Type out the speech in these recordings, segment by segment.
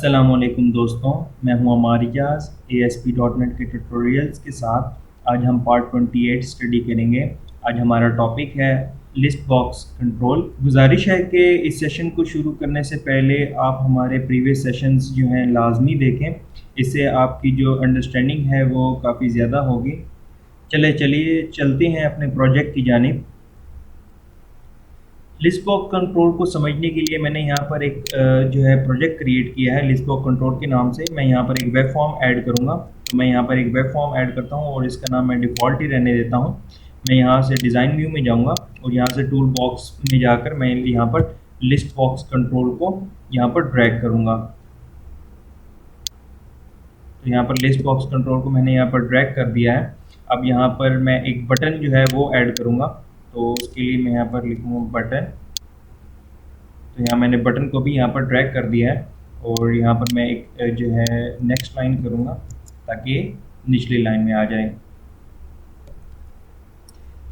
अस्सलामुअलैकुम दोस्तों, मैं हूं अमार इजाज़ ASP.NET के ट्यूटोरियल्स के साथ। आज हम पार्ट 28 स्टडी करेंगे। आज हमारा टॉपिक है लिस्ट बॉक्स कंट्रोल। गुजारिश है कि इस सेशन को शुरू करने से पहले आप हमारे प्रीवियस सेशंस जो हैं लाजमी देखें। इससे आपकी जो अंडरस्टैंडिंग है वो काफ़ी ज़्यादा होगी। चलिए चलते हैं अपने प्रोजेक्ट की जानिब। लिस्ट बॉक्स कंट्रोल को समझने के लिए मैंने यहाँ पर एक जो है प्रोजेक्ट क्रिएट किया है लिस्ट बॉक्स कंट्रोल के नाम से। मैं यहाँ पर एक वेब फॉर्म ऐड करूँगा, तो मैं यहाँ पर एक वेब फॉर्म ऐड करता हूँ और इसका नाम मैं डिफ़ॉल्ट ही रहने देता हूँ। मैं यहाँ से डिज़ाइन व्यू में जाऊँगा और यहाँ से टूल बॉक्स में जाकर मैं यहाँ पर लिस्ट बॉक्स कंट्रोल को यहाँ पर ड्रैग करूँगा। तो यहाँ पर लिस्ट बॉक्स कंट्रोल को मैंने यहाँ पर ड्रैग कर दिया है। अब यहाँ पर मैं एक बटन जो है वो ऐड करूँगा, तो उसके लिए मैं यहाँ पर लिखूँगा बटन। तो यहाँ मैंने बटन को भी यहाँ पर ड्रैग कर दिया है और यहाँ पर मैं एक जो है नेक्स्ट लाइन करूँगा ताकि निचली लाइन में आ जाए।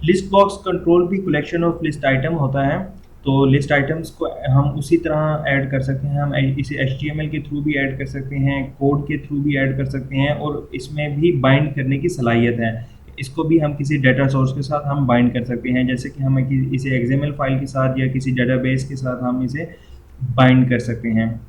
लिस्ट बॉक्स कंट्रोल भी कलेक्शन ऑफ लिस्ट आइटम होता है, तो लिस्ट आइटम्स को हम उसी तरह ऐड कर सकते हैं। हम इसे HTML के थ्रू भी ऐड कर सकते हैं, कोड के थ्रू भी ऐड कर सकते हैं और इसमें भी बाइंड करने की सलाहियत है। इसको भी हम किसी डाटा सोर्स के साथ हम बाइंड कर सकते हैं, जैसे कि हम इसे XML फाइल के साथ या किसी डाटाबेस के साथ हम इसे बाइंड कर सकते हैं।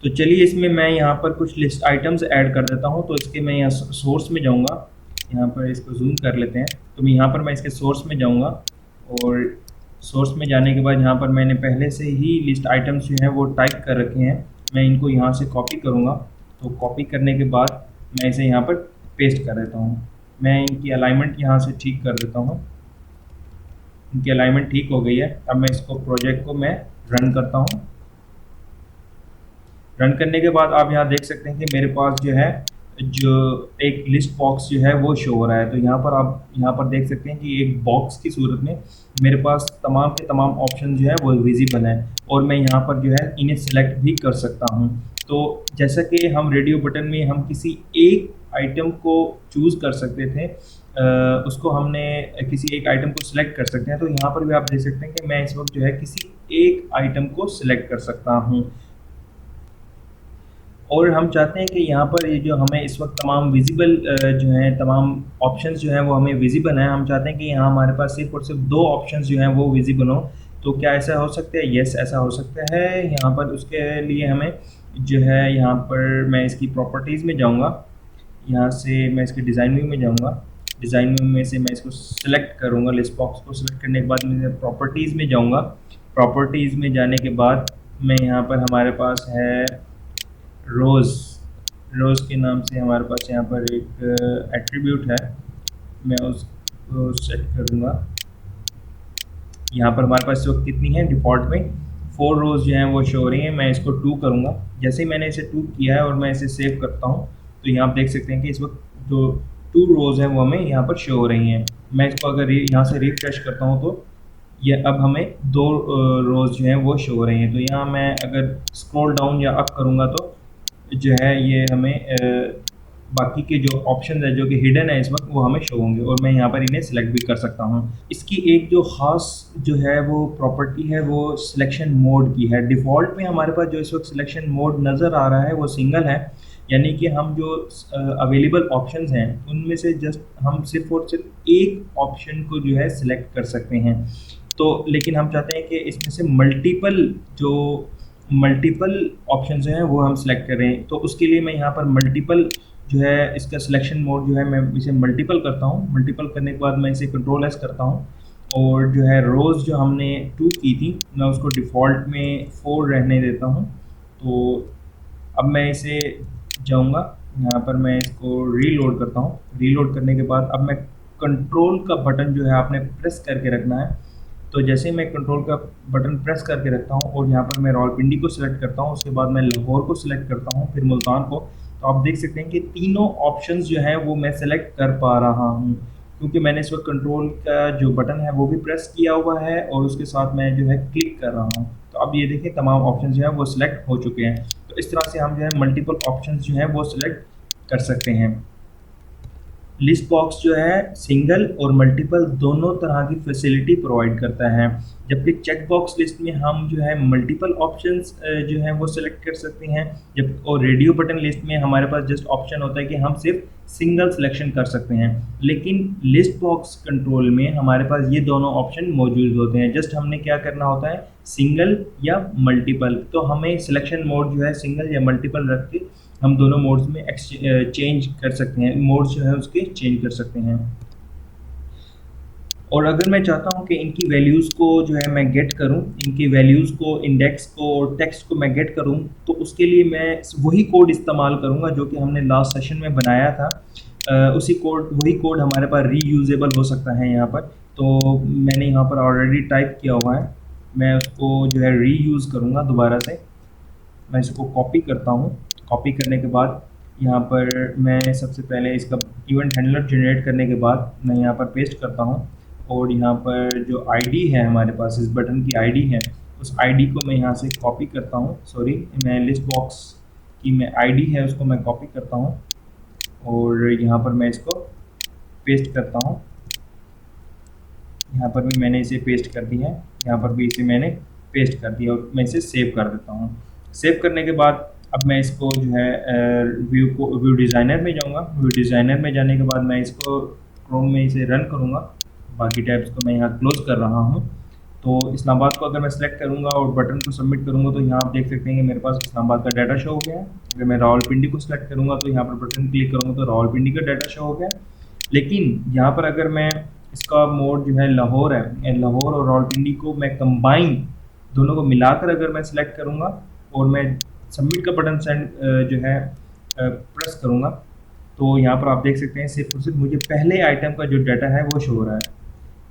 तो चलिए इसमें मैं यहाँ पर कुछ लिस्ट आइटम्स ऐड कर देता हूँ। तो इसके मैं यहाँ सोर्स में जाऊँगा, यहाँ पर इसको जूम कर लेते हैं। तो मैं यहाँ पर मैं इसके सोर्स में जाऊँगा और सोर्स में जाने के बाद यहाँ पर मैंने पहले से ही लिस्ट आइटम्स जो हैं वो टाइप कर रखे हैं। मैं इनको यहाँ से कॉपी करूँगा, तो कॉपी करने के बाद मैं इसे यहाँ पर पेस्ट कर देता हूँ। मैं इनकी अलाइनमेंट यहाँ से ठीक कर देता हूँ। इनकी अलाइनमेंट ठीक हो गई है। अब मैं इसको प्रोजेक्ट को मैं रन करता हूँ। रन करने के बाद आप यहाँ देख सकते हैं कि मेरे पास जो है जो एक लिस्ट बॉक्स जो है वो शो हो रहा है। तो यहाँ पर आप यहाँ पर देख सकते हैं कि एक बॉक्स की सूरत में मेरे पास तमाम के तमाम ऑप्शन जो है वो विजिबल हैं और मैं यहाँ पर जो है इन्हें सेलेक्ट भी कर सकता हूँ। तो जैसा कि हम रेडियो बटन में हम किसी एक आइटम को चूज़ कर सकते थे, उसको हमने किसी एक आइटम को सिलेक्ट कर सकते हैं। तो यहाँ पर भी आप देख सकते हैं कि मैं इस वक्त जो है किसी एक आइटम को सिलेक्ट कर सकता हूँ और हम चाहते हैं कि यहाँ पर ये जो हमें इस वक्त तमाम विजिबल जो हैं तमाम ऑप्शंस जो हैं वो हमें विजिबल हैं। हम चाहते हैं कि यहाँ हमारे पास सिर्फ और सिर्फ दो ऑप्शंस जो हैं वो विजिबल हों। तो क्या ऐसा हो सकता है? यस, ऐसा हो सकता है। यहाँ पर उसके लिए हमें जो है यहाँ पर मैं इसकी प्रॉपर्टीज़ में जाऊँगा, यहाँ से मैं इसके डिज़ाइन व्यू में जाऊँगा। डिज़ाइन व्यू में से मैं इसको सिलेक्ट करूँगा, लिस्ट बॉक्स को सिलेक्ट करने के बाद मैं प्रॉपर्टीज़ में जाऊँगा। प्रॉपर्टीज़ में जाने के बाद मैं यहाँ पर हमारे पास है रोज़ के नाम से हमारे पास यहाँ पर एक एट्रीब्यूट है, मैं उसको सेट करूँगा। यहाँ पर हमारे पास इस वक्त कितनी है? डिफ़ॉल्ट में 4 रोज़ जो हैं वो शो हो रही हैं। मैं इसको 2 करूँगा। जैसे ही मैंने इसे 2 किया है और मैं इसे सेव करता हूँ, तो यहाँ आप देख सकते हैं कि इस वक्त जो 2 रोज़ हैं वो हमें यहाँ पर शो हो रही हैं। मैं इसको अगर यहाँ से रिफ्रेश करता हूँ तो ये अब हमें 2 रोज़ जो हैं वो शो हो रही हैं। तो यहाँ मैं अगर स्क्रॉल डाउन या अप करूँगा तो जो है ये हमें बाकी के जो ऑप्शन है जो कि हिडन है इस वक्त वो हमें शो होंगे और मैं यहाँ पर इन्हें सेलेक्ट भी कर सकता हूँ। इसकी एक जो ख़ास जो है वो प्रॉपर्टी है वो सिलेक्शन मोड की है। डिफ़ॉल्ट में हमारे पास जो इस वक्त सिलेक्शन मोड नज़र आ रहा है वो सिंगल है, यानी कि हम जो अवेलेबल ऑप्शंस हैं उनमें से जस्ट हम सिर्फ और सिर्फ एक ऑप्शन को जो है सिलेक्ट कर सकते हैं। तो लेकिन हम चाहते हैं कि इसमें से मल्टीपल ऑप्शन जो हैं वो हम सेलेक्ट करें। तो उसके लिए मैं यहाँ पर मल्टीपल जो है इसका सिलेक्शन मोड जो है मैं इसे मल्टीपल करता हूँ। मल्टीपल करने के बाद मैं इसे कंट्रोल एस करता हूँ और जो है रोज़ जो हमने 2 की थी मैं उसको डिफ़ॉल्ट में 4 रहने देता हूँ। तो अब मैं इसे जाऊँगा, यहाँ पर मैं इसको रीलोड करता हूँ। रीलोड करने के बाद अब मैं कंट्रोल का बटन जो है आपने प्रेस करके रखना है। तो जैसे मैं कंट्रोल का बटन प्रेस करके रखता हूँ और यहाँ पर मैं रावलपिंडी को सिलेक्ट करता हूँ, उसके बाद मैं लाहौर को सिलेक्ट करता हूँ, फिर मुल्तान को, तो आप देख सकते हैं कि तीनों ऑप्शंस जो हैं वो मैं सेलेक्ट कर पा रहा हूँ क्योंकि मैंने इस वक्त कंट्रोल का जो बटन है वो भी प्रेस किया हुआ है और उसके साथ मैं जो है क्लिक कर रहा हूँ। तो अब ये देखिए तमाम ऑप्शन जो है वो सिलेक्ट हो चुके हैं। तो इस तरह से हम जो है मल्टीपल ऑप्शन जो हैं वो सिलेक्ट कर सकते हैं। लिस्ट बॉक्स जो है सिंगल और मल्टीपल दोनों तरह की फैसिलिटी प्रोवाइड करता है, जबकि चेक बॉक्स लिस्ट में हम जो है मल्टीपल ऑप्शंस जो है वो सिलेक्ट कर सकते हैं। जब और रेडियो बटन लिस्ट में हमारे पास जस्ट ऑप्शन होता है कि हम सिर्फ सिंगल सिलेक्शन कर सकते हैं, लेकिन लिस्ट बॉक्स कंट्रोल में हमारे पास ये दोनों ऑप्शन मौजूद होते हैं। जस्ट हमने क्या करना होता है, सिंगल या मल्टीपल, तो हमें सिलेक्शन मोड जो है सिंगल या मल्टीपल रख के हम दोनों मोड्स में चेंज कर सकते हैं, मोड्स जो है उसके चेंज कर सकते हैं। और अगर मैं चाहता हूँ कि इनकी वैल्यूज़ को जो है मैं गेट करूँ, इनकी वैल्यूज़ को, इंडेक्स को और टेक्स्ट को मैं गेट करूँ, तो उसके लिए मैं वही कोड इस्तेमाल करूँगा जो कि हमने लास्ट सेशन में बनाया था। वही कोड हमारे पास रीयूजेबल हो सकता है यहाँ पर। तो मैंने यहाँ पर ऑलरेडी टाइप किया हुआ है, मैं उसको जो है रीयूज़ करूँगा दोबारा से। मैं इसको कॉपी करता हूँ। कॉपी करने के बाद यहाँ पर मैं सबसे पहले इसका इवेंट हैंडलर जनरेट करने के बाद मैं यहाँ पर पेस्ट करता हूँ, और यहाँ पर जो आईडी है हमारे पास, इस बटन की आईडी है, उस आईडी को मैं यहाँ से कॉपी करता हूँ। सॉरी, मैं लिस्ट बॉक्स की मैं आईडी है उसको मैं कॉपी करता हूँ और यहाँ पर मैं इसको पेस्ट करता हूँ। यहाँ पर भी मैंने इसे पेस्ट कर दिया है, यहाँ पर भी इसे मैंने पेस्ट कर दिया और मैं इसे सेव कर देता हूँ। सेव करने के बाद अब मैं इसको जो है व्यू डिज़ाइनर में जाऊँगा। व्यू डिज़ाइनर में जाने के बाद मैं इसको क्रोम में इसे रन करूँगा। बाकी टैब्स को मैं यहाँ क्लोज कर रहा हूँ। तो इस्लामाबाद को अगर मैं सेलेक्ट करूँगा और बटन को सबमिट करूँगा तो यहाँ आप देख सकते हैं कि मेरे पास इस्लामाबाद का डाटा शो हो गया है। अगर मैं रावलपिंडी को सिलेक्ट करूँगा तो यहाँ पर बटन क्लिक करूँगा तो रावलपिंडी का डाटा शो हो गया। लेकिन यहाँ पर अगर मैं इसका मोड जो है लाहौर है, लाहौर और रावलपिंडी को मैं कंबाइन दोनों को मिलाकर अगर मैं सिलेक्ट करूँगा और मैं सबमिट का बटन सेंड जो है प्रेस करूँगा, तो यहाँ पर आप देख सकते हैं सिर्फ और सिर्फ मुझे पहले आइटम का जो डाटा है वो शो हो रहा है।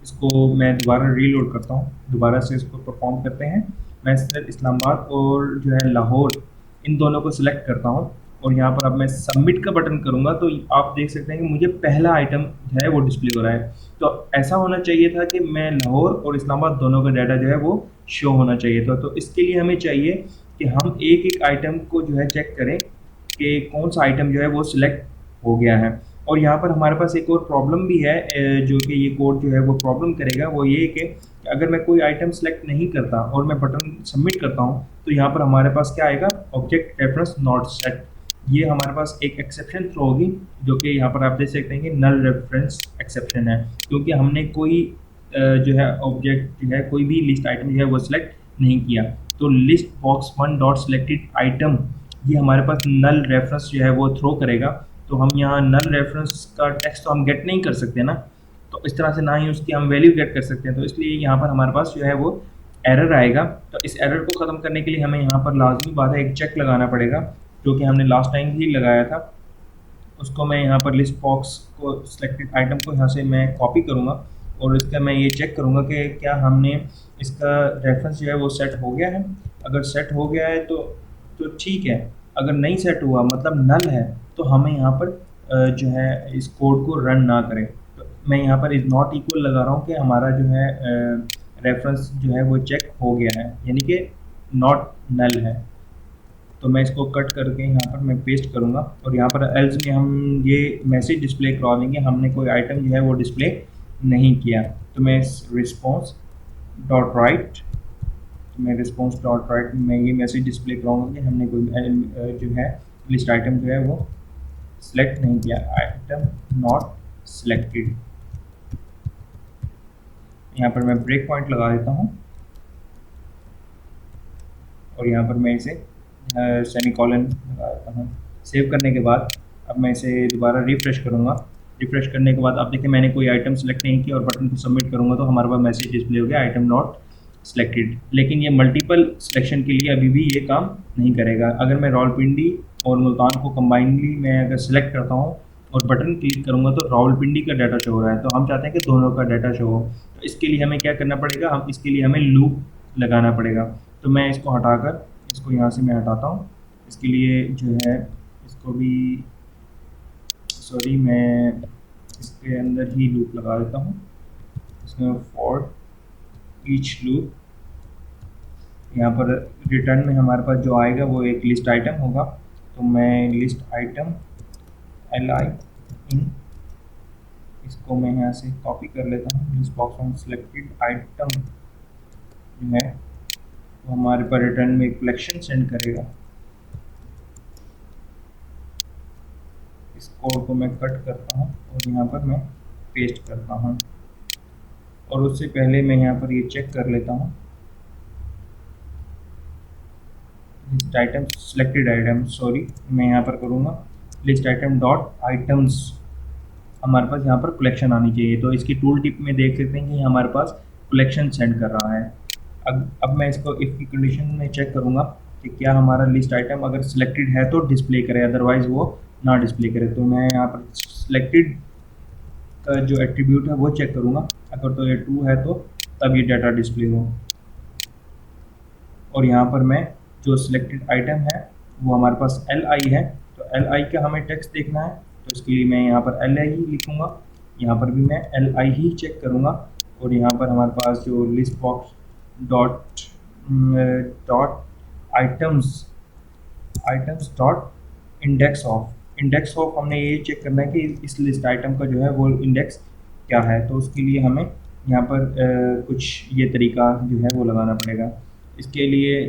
इसको मैं दोबारा रीलोड करता हूँ, दोबारा से इसको परफॉर्म करते हैं। मैं सिर्फ इस्लामाबाद और जो है लाहौर इन दोनों को सिलेक्ट करता हूँ और यहाँ पर अब मैं सबमिट का बटन करूँगा तो आप देख सकते हैं कि मुझे पहला आइटम जो है वो डिस्प्ले हो रहा है। तो ऐसा होना चाहिए था कि मैं लाहौर और इस्लामाबाद दोनों का डाटा जो है वो शो होना चाहिए था। तो इसके लिए हमें चाहिए कि हम एक एक आइटम को जो है चेक करें कि कौन सा आइटम जो है वो सिलेक्ट हो गया है। और यहाँ पर हमारे पास एक और प्रॉब्लम भी है जो कि ये कोड जो है वो प्रॉब्लम करेगा, वो ये कि अगर मैं कोई आइटम सेलेक्ट नहीं करता और मैं बटन सबमिट करता हूँ तो यहाँ पर हमारे पास क्या आएगा, ऑब्जेक्ट रेफरेंस नॉट सेट। ये हमारे पास एक एक्सेप्शन थ्रो होगी जो कि यहाँ पर आप देख सकते हैं कि नल रेफरेंस एक्सेप्शन है, क्योंकि हमने कोई जो है ऑब्जेक्ट जो है कोई भी लिस्ट आइटम जो है वो सिलेक्ट नहीं किया। तो list box one dot selected item ये हमारे पास नल रेफरेंस जो है वो थ्रो करेगा। तो हम यहाँ नल रेफरेंस का टेक्स्ट तो हम गेट नहीं कर सकते ना, तो इस तरह से ना ही उसकी हम वैल्यू गेट कर सकते हैं। तो इसलिए यहाँ पर हमारे पास जो है वो एरर आएगा। तो इस एरर को ख़त्म करने के लिए हमें यहाँ पर लाजमी बात है एक चेक लगाना पड़ेगा, जो कि हमने लास्ट टाइम ही लगाया था। उसको मैं यहाँ पर लिस्ट बॉक्स को सिलेक्टेड आइटम को यहाँ से मैं कॉपी करूँगा और इसका मैं ये चेक करूँगा कि क्या हमने इसका रेफरेंस जो है वो सेट हो गया है। अगर सेट हो गया है तो ठीक है, अगर नहीं सेट हुआ मतलब नल है तो हमें यहाँ पर जो है इस कोड को रन ना करें। तो मैं यहाँ पर इज़ नॉट इक्वल लगा रहा हूँ कि हमारा जो है रेफरेंस जो है वो चेक हो गया है, यानी कि नॉट नल है। तो मैं इसको कट करके यहाँ पर मैं पेस्ट करूँगा और यहाँ पर एल्स में हम ये मैसेज डिस्प्ले करवा देंगे हमने कोई आइटम जो है वो डिस्प्ले नहीं किया। तो मैं रिस्पॉन्स डॉट राइट मैं रिस्पॉन्स डॉट राइट में ये मैसेज डिस्प्ले कराऊंगा कि हमने कोई जो है लिस्ट आइटम जो है वो सिलेक्ट नहीं किया, आइटम नॉट सिलेक्टेड। यहाँ पर मैं ब्रेक पॉइंट लगा देता हूँ और यहाँ पर मैं इसे सेमीकोलन लगा देता हूँ। सेव करने के बाद अब मैं इसे दोबारा रिफ्रेश करूँगा। रिफ्रेश करने के बाद आप देखिए मैंने कोई आइटम सेलेक्ट नहीं किया और बटन को सबमिट करूँगा तो हमारे पास मैसेज डिस्प्ले हो गया, आइटम नॉट सिलेक्टेड। लेकिन ये मल्टीपल सिलेक्शन के लिए अभी भी ये काम नहीं करेगा। अगर मैं रावलपिंडी और मुल्तान को कंबाइनली मैं अगर सिलेक्ट करता हूँ और बटन क्लिक करूँगा तो रावलपिंडी का डाटा शो हो रहा है। तो हम चाहते हैं कि दोनों का डाटा शो हो, तो इसके लिए हमें क्या करना पड़ेगा, इसके लिए हमें लूप लगाना पड़ेगा। तो मैं इसको हटाकर इसको यहाँ से मैं हटाता हूँ। इसके लिए जो है इसको भी मैं इसके अंदर ही लूप लगा देता हूँ। इसमें फॉर ईच लूप यहाँ पर रिटर्न में हमारे पास जो आएगा वो एक लिस्ट आइटम होगा। तो मैं लिस्ट आइटम li इन इसको मैं यहाँ से कॉपी कर लेता हूँ। List box on selected item जो है वो हमारे पर रिटर्न में एक कलेक्शन सेंड करेगा। इस कोड को मैं कट करता हूँ और यहाँ पर मैं पेस्ट करता हूँ, और उससे पहले मैं यहाँ पर ये चेक कर लेता हूँ list item selected item, sorry मैं यहाँ पर करूँगा लिस्ट आइटम डॉट आइटम्स, हमारे पास यहाँ पर कलेक्शन आनी चाहिए। तो इसकी टूल टिप में देख सकते हैं कि हमारे पास कलेक्शन सेंड कर रहा है। अब मैं इसको इफ की कंडीशन में चेक करूँगा कि क्या हमारा लिस्ट आइटम अगर सिलेक्टेड है तो डिस्प्ले करे, अदरवाइज वो ना डिस्प्ले करे। तो मैं यहाँ पर सिलेक्टेड का जो एट्रीब्यूट है वो चेक करूँगा, अगर तो ये ट्रू है तो तब ये डाटा डिस्प्ले हो। और यहाँ पर मैं जो सिलेक्टेड आइटम है वो हमारे पास LI है, तो LI का हमें टेक्स्ट देखना है, तो इसके लिए मैं यहाँ पर LI ही लिखूँगा। यहाँ पर भी मैं LI ही चेक करूँगा, और यहाँ पर हमारे पास जो list box dot items dot index of हमने ये चेक करना है कि इस लिस्ट आइटम का जो है वो इंडेक्स क्या है। तो उसके लिए हमें यहाँ पर कुछ ये तरीका जो है वो लगाना पड़ेगा। इसके लिए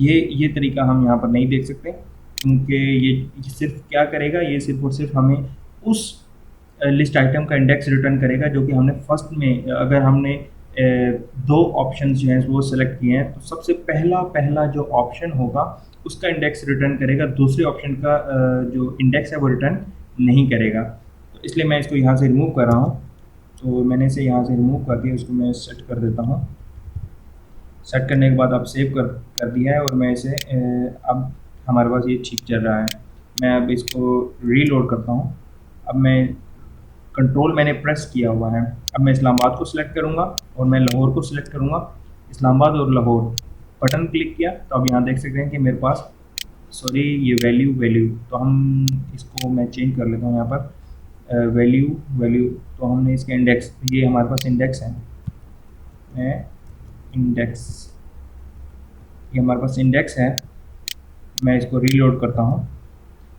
ये तरीका हम यहाँ पर नहीं देख सकते, क्योंकि ये सिर्फ क्या करेगा, ये सिर्फ और सिर्फ हमें उस लिस्ट आइटम का इंडेक्स रिटर्न करेगा जो कि हमने फर्स्ट में, अगर हमने दो ऑप्शन जो हैं वो सेलेक्ट किए हैं तो सबसे पहला जो ऑप्शन होगा उसका इंडेक्स रिटर्न करेगा, दूसरे ऑप्शन का जो इंडेक्स है वो रिटर्न नहीं करेगा। तो इसलिए मैं इसको यहाँ से रिमूव कर रहा हूँ। तो मैंने इसे यहाँ से रिमूव करके उसको मैं सेट कर देता हूँ। सेट करने के बाद अब सेव कर दिया है, और मैं इसे अब हमारे पास ये ठीक चल रहा है। मैं अब इसको रीलोड करता हूँ। अब मैं कंट्रोल मैंने प्रेस किया हुआ है। अब मैं इस्लामाबाद को सिलेक्ट करूँगा और मैं लाहौर को सिलेक्ट करूँगा। इस्लामाबाद और लाहौर बटन क्लिक किया तो अब यहाँ देख सकते हैं कि मेरे पास सॉरी ये वैल्यू, तो हम इसको मैं चेंज कर लेता हूँ यहाँ पर वैल्यू। तो हमने इसके इंडेक्स, ये हमारे पास इंडेक्स है, ये हमारे पास इंडेक्स है। मैं इसको रीलोड करता हूँ,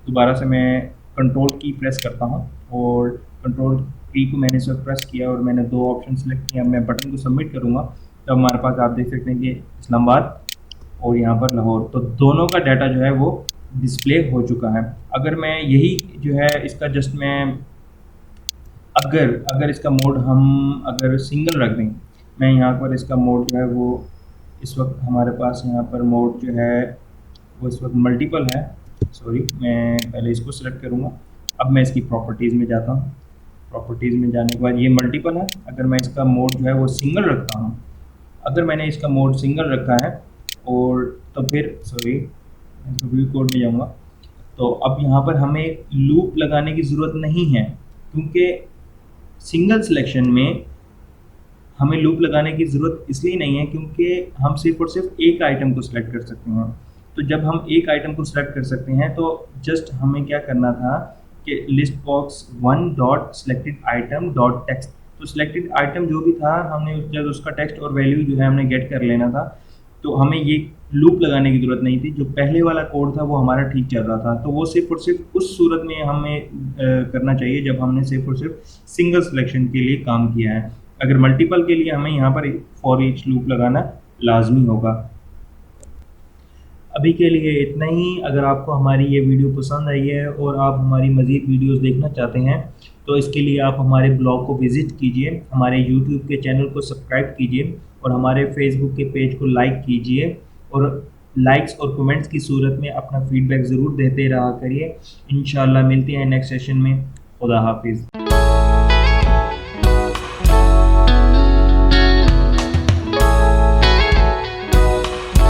दोबारा से मैं कंट्रोल की प्रेस करता हूँ, और कंट्रोल की को मैंने इस वक्त प्रेस किया और मैंने दो ऑप्शन सेलेक्ट किया। मैं बटन को सबमिट करूँगा तो हमारे पास आप देख सकते हैं कि इस्लामाबाद और यहाँ पर लाहौर, तो दोनों का डाटा जो है वो डिस्प्ले हो चुका है। अगर मैं यही जो है इसका जस्ट मैं अगर इसका मोड हम अगर सिंगल रख दें, मैं यहाँ पर इसका मोड जो है वो इस वक्त हमारे पास यहाँ पर मोड जो है वो इस वक्त मल्टीपल है। सॉरी मैं पहले इसको सिलेक्ट करूँगा। अब मैं इसकी प्रॉपर्टीज़ में जाता हूँ। प्रॉपर्टीज़ में जाने के बाद ये मल्टीपल है। अगर मैं इसका मोड जो है वो सिंगल रखता हूँ, अगर मैंने इसका मोड सिंगल रखा है और तो फिर सॉरी व्यू कोड में जाऊँगा, तो अब यहाँ पर हमें लूप लगाने की ज़रूरत नहीं है, क्योंकि सिंगल सिलेक्शन में हमें लूप लगाने की ज़रूरत इसलिए नहीं है क्योंकि हम सिर्फ और सिर्फ एक आइटम को सिलेक्ट कर सकते हैं। तो जब हम एक आइटम को सिलेक्ट कर सकते हैं तो जस्ट हमें क्या करना था कि list box one dot selected item dot text, तो सिलेक्टेड आइटम जो भी था हमने जब उसका टेक्स्ट और वैल्यू जो है हमने गेट कर लेना था। तो हमें ये लूप लगाने की ज़रूरत नहीं थी। जो पहले वाला कोड था वो हमारा ठीक चल रहा था, तो वो सिर्फ और सिर्फ उस सूरत में हमें करना चाहिए जब हमने सिर्फ और सिर्फ सिंगल सिलेक्शन के लिए काम किया है। अगर मल्टीपल के लिए हमें यहाँ पर फॉर ईच लूप लगाना लाजमी होगा। अभी के लिए इतना ही। अगर आपको हमारी ये वीडियो पसंद आई है और आप हमारी मज़ीद वीडियोस देखना चाहते हैं तो इसके लिए आप हमारे ब्लॉग को विज़िट कीजिए, हमारे यूट्यूब के चैनल को सब्सक्राइब कीजिए और हमारे फेसबुक के पेज को लाइक कीजिए, और लाइक्स और कमेंट्स की सूरत में अपना फीडबैक ज़रूर देते रहा करिए। इंशाल्लाह मिलते हैं नेक्स्ट सेशन में। खुदा हाफिज़।